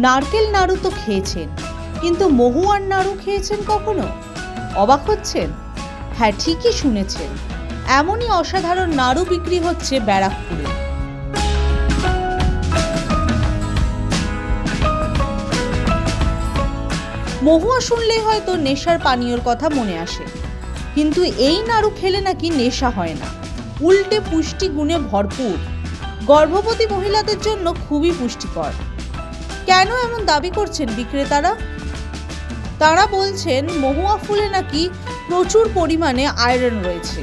নারকেল নাড়ু তো খেয়েছেন, কিন্তু মহুয়ার নাড়ু খেয়েছেন কখনো? অবাক হচ্ছেন? হ্যাঁ, ঠিকই শুনেছেন, এমনই অসাধারণ নাড়ু বিক্রি হচ্ছে ব্যারাকপুরে। মহুয়া শুনলেই হয়তো নেশার পানীয়র কথা মনে আসে, কিন্তু এই নাড়ু খেলে নাকি নেশা হয় না, উল্টে পুষ্টি গুণে ভরপুর, গর্ভবতী মহিলাদের জন্য খুবই পুষ্টিকর। কেন এমন দাবি করছেন বিক্রেতারা? তারা বলছেন মহুয়া ফুলে নাকি প্রচুর পরিমাণে আয়রন রয়েছে।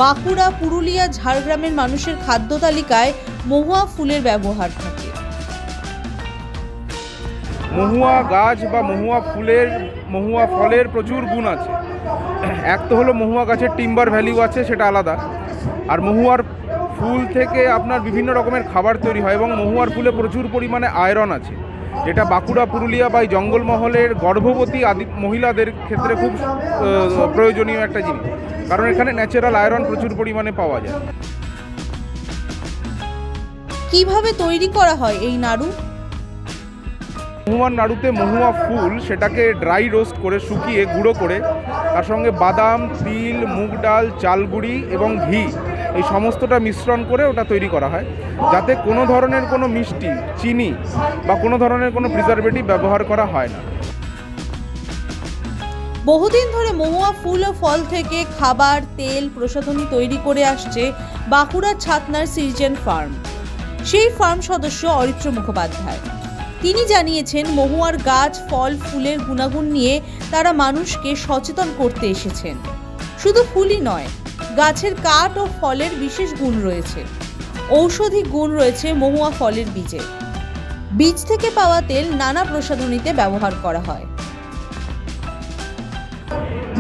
বাঁকুড়া, পুরুলিয়া, ঝাড়গ্রামের মানুষের খাদ্য তালিকায় মহুয়া ফুলের ব্যবহার থাকে। মহুয়া গাছ বা মহুয়া ফলের প্রচুর গুণ আছে। এক তো হলো মহুয়া গাছের টিম্বার ভ্যালু আছে, সেটা আলাদা। আর মহুয়ার ফুল থেকে আপনার বিভিন্ন রকমের খাবার তৈরি হয় এবং মহুয়ার ফুলে প্রচুর পরিমাণে আয়রন আছে, যেটা বাঁকুড়া, পুরুলিয়া বা জঙ্গলমহলের গর্ভবতী মহিলাদের ক্ষেত্রে খুব প্রয়োজনীয় একটা জিনিস, কারণ এখানে ন্যাচারাল আয়রন প্রচুর পরিমাণে পাওয়া যায়। কিভাবে তৈরি করা হয় এই নাড়ু? মহুয়ার নাড়ুতে মহুয়া ফুল সেটাকে ড্রাই রোস্ট করে, শুকিয়ে গুঁড়ো করে, তার সঙ্গে বাদাম, তিল, মুগ ডাল, চালগুড়ি এবং ঘি, এই সমস্তটা মিশ্রণ করে ওটা তৈরি করা হয়, যাতে কোনো ধরনের কোনো মিষ্টি, চিনি বা কোনো ধরনের কোনো প্রিজারভেটিভ ব্যবহার করা হয় না। বহুদিন ধরে মহুয়া ফুল ও ফল থেকে খাবার, তেল, প্রসাধনী তৈরি করে আসছে বাঁকুড়ার ছাতনার সিরিজেন ফার্ম। সেই ফার্ম সদস্য অরিত্র মুখোপাধ্যায়। তিনি জানিয়েছেন, মহুয়ার গাছ, ফল, ফুলের গুণাগুণ নিয়ে তারা মানুষকে সচেতন করতে এসেছেন। শুধু ফুলই নয়, গাছের কাঠ ও ফলের বিশেষ গুণ রয়েছে। ঔষধি গুণ রয়েছে মহুয়া ফলের বীজে। বীজ থেকে পাওয়া তেল নানা প্রসাধনীতে ব্যবহার করা হয়।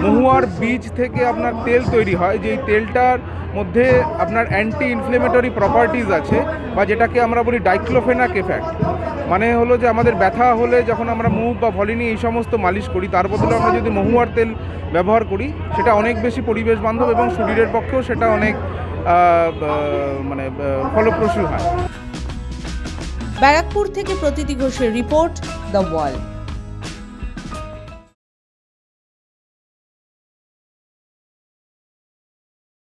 মহুয়ার বীজ থেকে আপনার তেল তৈরি হয়, যেই তেলটার মধ্যে আপনার অ্যান্টি ইনফ্লেমেটরি প্রপার্টিজ আছে, বা যেটাকে আমরা বলি ডাইক্লোফেনাক এফেক্ট। মানে হলো যে আমাদের ব্যথা হলে যখন আমরা মুভ বা ভলিনি এই সমস্ত মালিশ করি, তার বদলে আমরা যদি মহুয়ার তেল ব্যবহার করি, সেটা অনেক বেশি পরিবেশ বান্ধব এবং শরীরের পক্ষেও সেটা অনেক ফলপ্রসূ হয়। ব্যারাকপুর থেকে প্রতীতি ঘোষের রিপোর্ট, দ্য ওয়াল।